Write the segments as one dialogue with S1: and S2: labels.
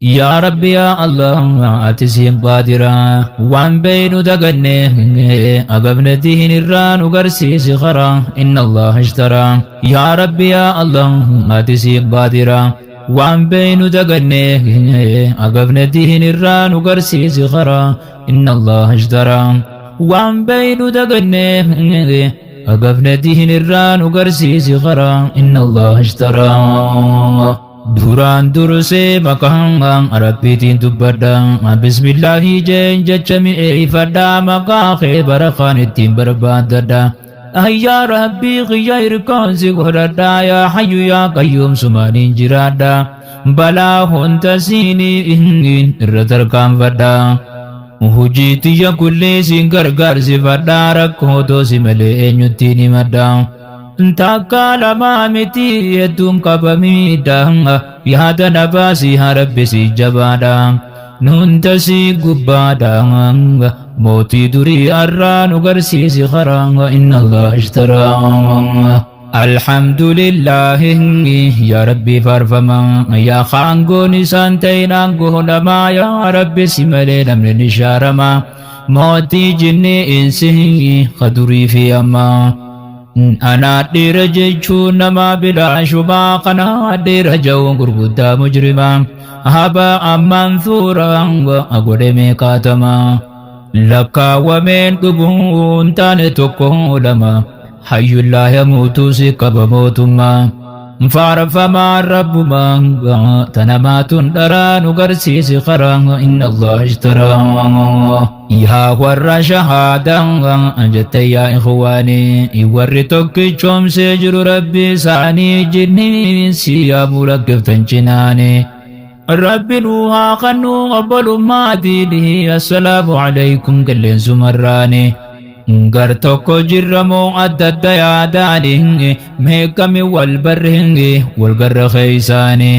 S1: يا ربي يا الله أتسين قادرا وان بين دقني أقبل دين الران وقرسي سخرا إن الله اشترى يا ربي يا الله أتسين قادرا وان بين دقني أقبل دين الران وقرسي سخرا إن الله اشترى وان بين دقني أقبل دين الران وقرسي سخرا إن الله اشترى duraan dursee maqaan rabbiitiin dubbadha bismillaahi jeen jecha mi'eeffadha maqaa kee barakaan ittiin barbaadadha yaa rabbii qiyya hirkoon si godhadha yaa hayyu yaa qayyuum sumaaniin jiraadha balaa hunda siinii irra tarkaanfadha hujii tiyya kullee siin gargaarsifadha rakkoo toosi malee eenyuttiin himadha takka lama miti hedduun qabamiidha yaada nabaasii harabbisi jabaadha nunda si gubbaadha mootii durii arraa nu garsiisi karaa inna allah ishtaraa alhamdulillahi ya rabbi farfama ya khaangoon isaan ta'inaan goolamaa ya rabbi si malee namni nishaarama mootii jinni insi kadurii fi ammaa أنا دير جيشو نما بلا شبا قنا دير جو غرغدا مجرما هبا أمان ثورا أقول ميقاتما لكا ومن قبون تانتكو لما حي الله يموت سكب موتما فعرفما رب ما تنمات دران قرسيس خرا إن الله اشترى يا ور شهادا أنجت يا إخواني يورتك شوم سجر ربي سعني جنين سيام لك تنجناني رب نوها قنو قبل ما دينه السلام عليكم كل زمراني gar tokko jirramoo adda adda yaadaani meeqami wal barreenge wal garra keeysaani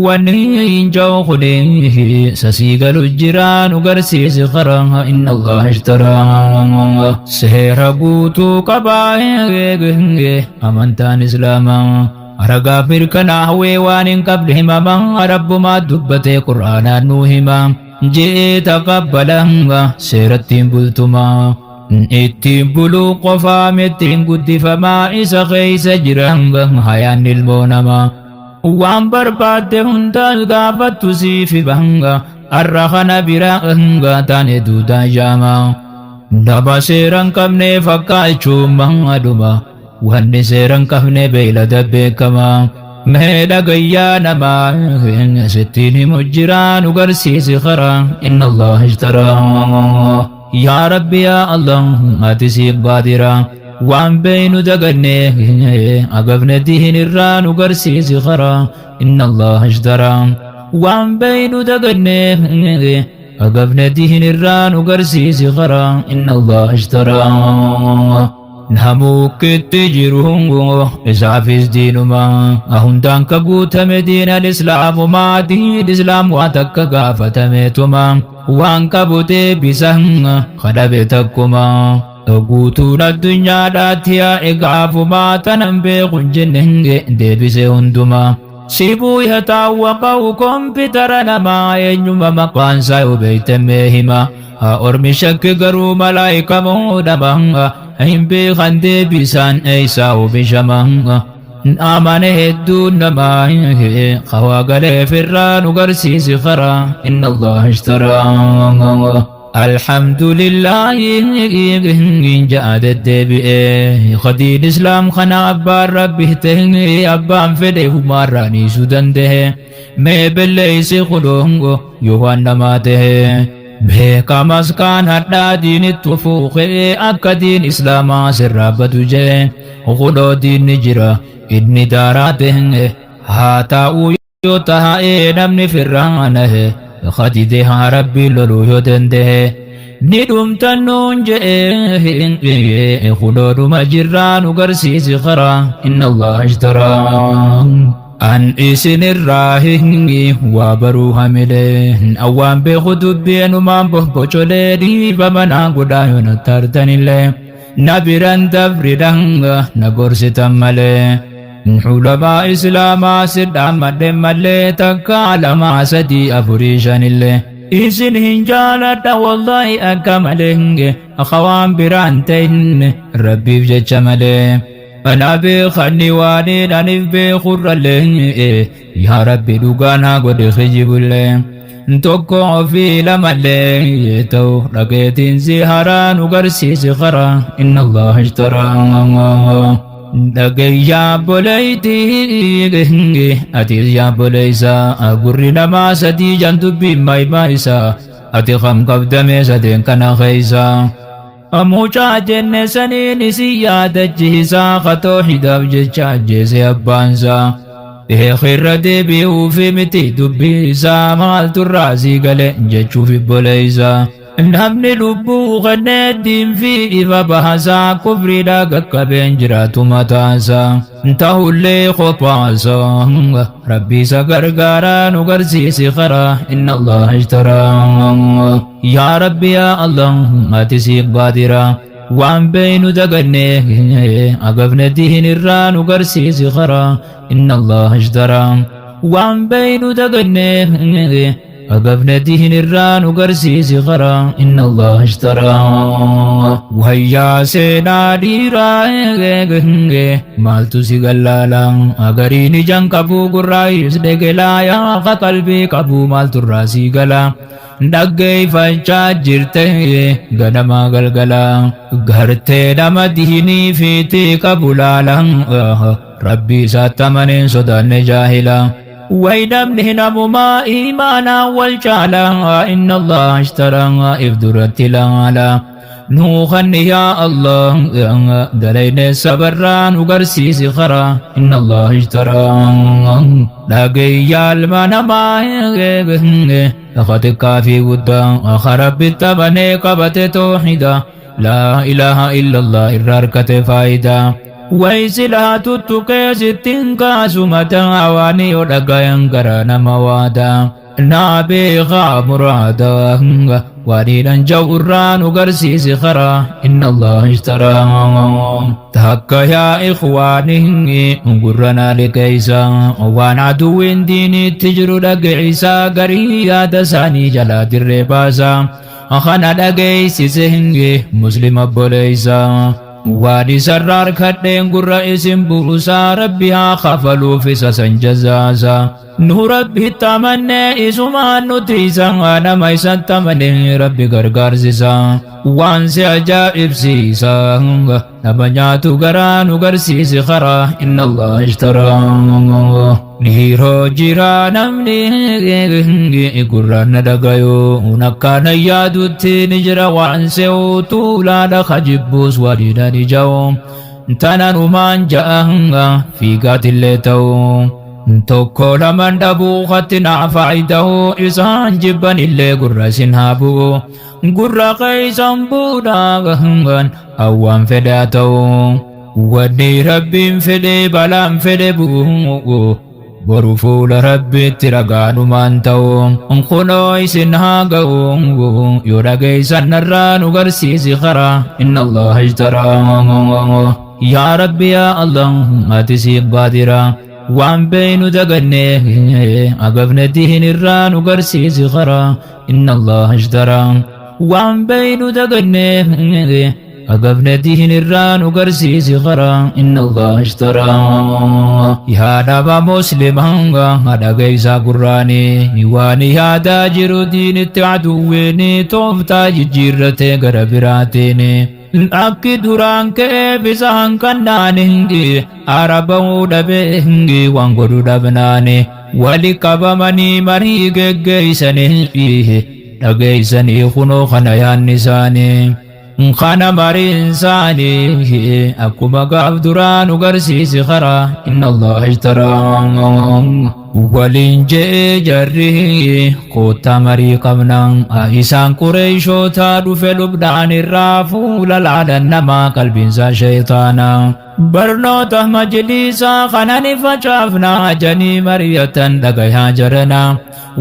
S1: wanni injoo kudee sasii galu jiraan garsiisi karaa inna allah ishtaraa seera guutuu qabaa amantaan islaamaa aragaa mirkanaawee waan hin qabne himamaa rabbumaa dubbatee qur'aanaan nuu himaa jee taqabbalaa seerattiin bultumaa ittiin buluu qofaa mittiin guddifamaa isa keeysa jiran hayaan ilmoo namaa waan barbaadde hundaas gaafattu siifi banga arra kana bira taane duudaa jaamaa nama seeran qabne fakkaachuun aduma wanni seeran qabne beeylada beekamaa mee dhagayyaa namaa sittiin himu jiraan garsiisi karaa inna allah ishtaraa يا ربي يا الله أتسيق بادرا وان بين دقني أقفنا دين الران وقرسيس خرا إن الله اشترى وان بين دقني أقفنا دين الران وقرسيس خرا إن الله اشترى نموك التجرون إسعفز دين ما أهندان كبوت مدينة الإسلام ما دين الإسلام واتك قافة ميتما وان كبوتي بسهن خدبتكما guutuun addunyaadhaatiyaa eegaafumaa tanan beekun jennenge deebise hundumaa sibuu ihataawwaqa'u kompitara namaa eenyuma maqaansaa hubeeytemee hima haa ormi shakke garuu malaa'ikamoo dhabanga hin beekan deebisaan eeysaa hubishamanga amane hedduun namaa qawaa galee firraa nu garsiisi karaa inna allah ishtaraa الحمد لله جاد الدبئ خدي الإسلام خنا أبار ربه تهني أبان فده ماراني سودان ده مي بليس خلونغو يوهان ماته بهكا مسكان حتى دين التوفوق أكا دين إسلام سرابة جه خلو دين نجرة إدني داراته هاتا يوتها نمني فرانه خديدها ربي لولو يدنده ندوم تنون جئه خلود مجران وقرسيس خرا إن الله اشترى عن إسن الراهن وابروها ملين أوان بخدود بين ومان بخبوشو لدي فمنا قدايون ترتن الله نبران تفردان نقرس تمالي علماء إسلاما سدام مدن ملي تكا لما سدي أفريشان الله إسن هنجالة والله أكملنج أخوان برانتين ربي بجتش ملي أنا بخني واني نانف بخور الله يا ربي دوغانا قد خجب الله توقع في لمالي تو رقيتين زهران وقرسي خرا إن الله اشترى دقيا بوليتي أتي يا بوليسا أقري لما سدي جنتو بماي بايسا أتي خم قبدمي سدين كان خيسا أموچا جن سنين سيادة جيسا خطو حداب جيشا جيسي أبانسا خير ديبيو في متي دبيسا مال تراسي قلي جيشو في بوليسا نحن لبو غندين في إفا بحسا كفري داقك بنجرات متاسا انتهو اللي خطاسا ربي سقرقارا نقرسي سخرا إن الله اشترى يا ربي يا الله ما تسيق بادرا وان بين دقني أقفنا دين الرا نقرسي سخرا إن الله اشترى وان بين دقني أقفنا دين الرا نقرسي سخرا إن الله اشترى وهيا سينا ديرا مالتو سيقلالا أغريني جان كبو قرائس دقلا يا قلبي كبو مالتو راسي قلا دقي فانشا جرته غنما غلغلا غرته نما ديني فيتي كبولالا ربي ساتمنين صدان جاهلا ويدم نهنم ما إيمانا والجعلا إن الله اشترى إفدرت لعلا نوخا يا الله دلين سبران وقرسي سخرا إن الله اشترى لقي المانا ما لقد كافي ودا أخرب التبني قبت توحيدا لا إله إلا الله إراركة فايدا ويسلا تتكي ستين كاسمة عواني ودقاين كرانا موادا نابي مرادا وليلا جوران وقرسي سخرا إن الله اشترى تهكا يا إخواني قرنا لكيسا وان عدو ديني تجر لك عيسى قريا دساني جلاد الرباسا أخنا لقيسي سهنجي مسلم بوليسا وادي سرار كدين قرى اسم بوسا ربها خفلوا في سسن جزازا نور ربي تمنى اسما نتيسا انا ما يسن تمنى ربي غرغر زيسا وانسي عجائب سيسا نبنياتو غران وغرسي خرا إن الله اشترى نيرو جيران مني قران دقايو نكان يادو تنجر وانسيو طولا دخجبوس وليدا نجاو تنانو من جاء في قاتل تو tokko laman dhabuu khattinaa faayidahu isaan jibban illee gurra sin haabuu gurra keeysan buudhaa hawwaan fedhaa ta'u wanni rabbiin fedhe balaan fedhe bu'u boru fuula rabbitti ragaanumaan ta'u kunoo isin haa ga'u yoo dhageeysan narraa nu garsiisi karaa inna allaha ishtaraa yaa rabbi yaa allah ati siif baadiraa وان بين دقني أقفنا دين الران وقرسي زخرا إن الله اشترى وان بين دقني أقفنا دين الران وقرسي زخرا إن الله اشترى يا نبا مسلما هذا قيسا قراني واني هذا جرو دين التعدويني توفتا جيرتي قربراتيني Akki duraan ka'ee bisaan kannaan hingi araba'uu dhabe hingi waan godhu dhabnaani wali qabamanii marii geggeeysanii dhageeysanii kunoo kana yaanni isaanii kana mariin isaanii akkuma gaaf duraan ugarsiisi karaa inna allaha ishtaraa waliin je'ee jarri koottaa marii qabnaan isaan qureeyshootaa dhufe lubdhaan irraa fuula laalan namaa qalbiinsaa sheeytaanaa barnoota majliisaa kanani facaafnaa janii mariyatan dhagayaa jaranaa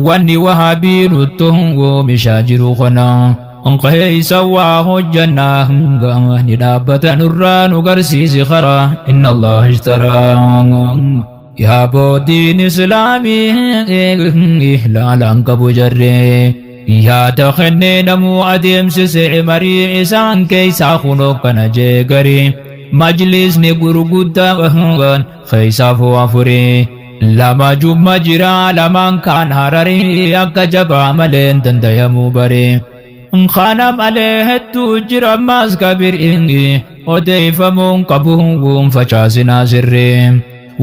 S1: wanni wahabii nutti oomishaa jiru kanaa keessa waa hojjannaa ni dhaabbata nurraa nu garsiisi karaa inna Allah ishtaraa yaa boodiin islaamii laalaan qabu jarree yaada kennee namuu adeemsise marii isaan keessaa kunoo kana jeegarii majlisni gurguddaa keessaaf afurii lama jumma jira lamaan kaan hararii akka jabaa malee dandayamuu baree kana malee hedduu jira ammaas kabiriin odeeffamuun qabuun facaasinaa sirree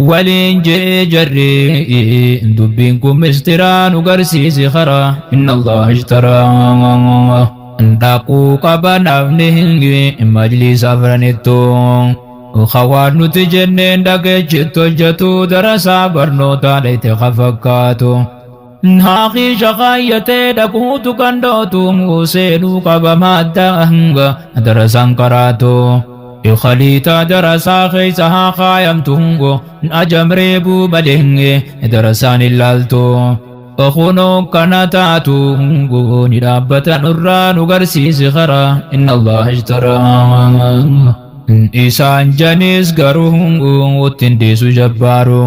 S1: waliin jee jarree dubbiin kun mistiraa nu garsiisi karaa inna Allah ishtaraa dhaquu qaba namni majlisa afranittuu khawaan nuti jenneen dhageechittu hojjetu darasaa barnootaa dhayte fakkaatu haaqii shaqaayyatee dhaquutu kan dhootu seenuu qaba madda darasaan karaatu khaliita darasaa keessa haa kaayamtu ajamree buubalenge darasaan ilaaltu kunoo kana taatu ni dhaabbata nurraa nu garsiisi karaa inna Allah ishtaraa isaan janis garuu uttiin dhiisu jabbaaru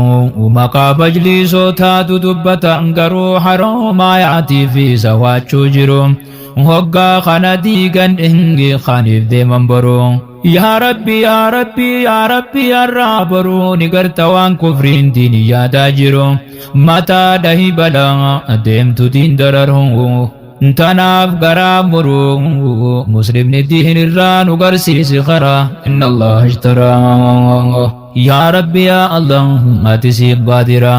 S1: maqaa majlisoo taatu dubbatan garuu haroomaa yaatii fi sawaachuu jiru hoggaa kana diigan kaaniif deeman boruu yaa rabbi yaa rabbi yaa rabbi yarraa boruu ni garta waan kufriin diini yaadaa jiru mataa dahi balaa deemtu diin dararuu tanaaf garaa muruu muslimni diin irraa nu garsiisi karaa inna Allah ishtaraa yaa rabbi yaa Allah ati siif baadira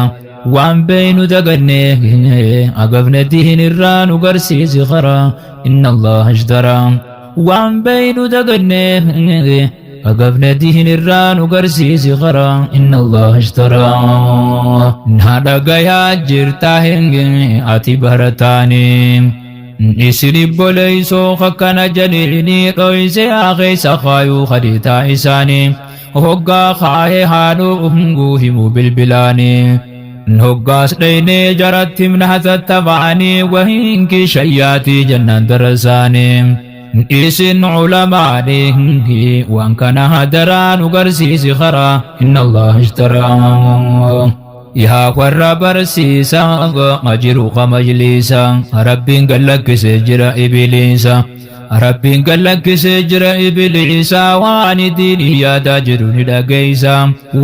S1: waan beeynu dagannee agabne diin irraa nu garsiisi karaa inna Allah ishtaraa waan beeynu dagannee agabne diin irraa nu garsiisi karaa inna Allah ishtaraa na dhagayaa jirtaa ati barataanii isini boleysoo kakkana janiini dhoyse keessa kaayuu khadiitaa isaanii hoggaa kaayee haadhuu himuu bilbilaanii hoggaas dhaynee jaratti himna hatattafa'anii wahiinki shayyaatii jannaan darasaanii isin culamaanii waan kana hadaraa nu garsiisi karaa inna Allah ishtaraa yaa warra barsiisa majiru majlisa rabbiin gallakkise jira ibilisa rabbiin gallakkise jira ibilisa waan diinii yaadaa jiru ni dhageeysa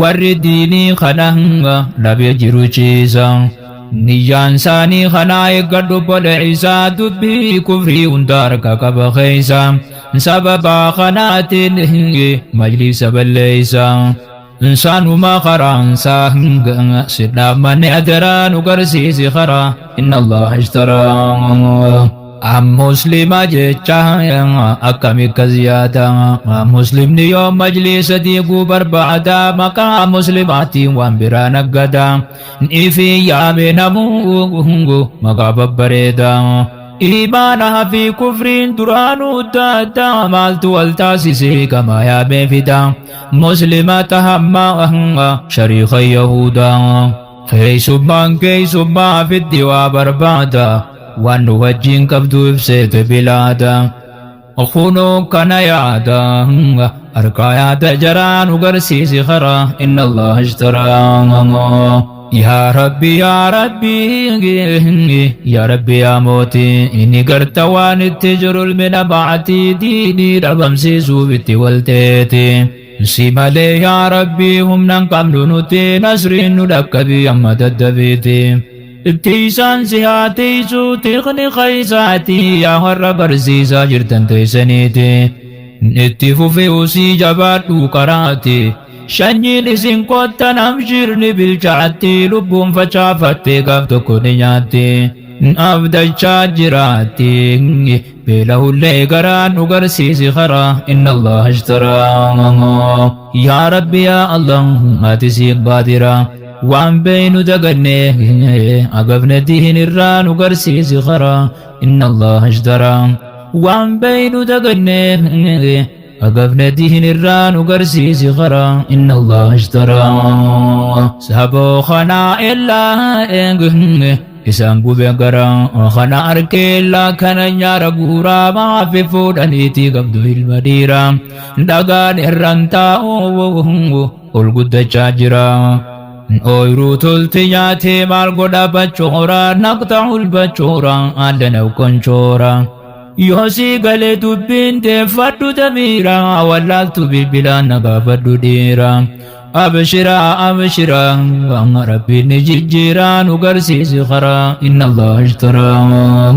S1: warri diinii kana dhabee jiru ciisa niyyaan isaanii kanaa eeggadhu boleeysa dubbii kufrii hunda harka qaba keeysa sababaa kanaatiin majlisa balleeysa إنسانuma خرانسا سيدنا من أدرى نقرسيسي خرا إن الله اشترى مسلم جيتشا أكمك زيادة مسلم يوم مجلس ديقو بربعدا مكا مسلماتي وانبرا نقدا إفي يامي نمو مكا ببريدا إيمانها في كفر درانو دادا مالت والتاسسي كما يا بفدا مسلمة هما شريخ يهودا كي سبان في الدوا بربادا ونوجين كبدو بسيت بلادا أخونو كان يادا أركايا تجران وقرسيسي خرا إن الله اشترى يا ربي يا ربي يا ربي يا موتي إني قرتوان التجر من بعتي ديني ربم سيسو بتي والتيتي سيمالي يا ربي هم ننقم نوتي نسرين ندك بي أمد الدبيتي تيسان سياتي سو تغني خيساتي يا هر برزيزا جرتن تيسنيتي نتفو في وسي جبات وكراتي shanyiin isin qottanam shirni bilchaatti lubbuun facaafatte gaaf tokko ni nyaatti abdachaa jiraatti beelahullee garaan nu garsiisi karaa inna Allah ishtaraa yaa rabbi yaa Allah ati siif baadira waan beeynu dagannee agabne diin irraa nu garsiisi karaa inna Allah ishtaraa waan beeynu dagannee أقفنا دين الران وقرسيسي خرا إن الله اشترى سبو خنا إلا isaan gube gara kana arkee laakana nyaara guuraa maafi fuudhaniitii qabdu ilma dhiiraa dhagaan irraan taa'u ol guddachaa jira. Ooyiruu tolti nyaatee maal godha bachoora naqxa'ul bachoora addana konchoora. Yoosii galee dubbiin deeffadhu damiira wallaaltu bilbilaan nagaafadhu dhiira. Abshiraa abshiraa rabbiin ni jijjiiraa nu garsiisi karaa inna Allah ishtaraa.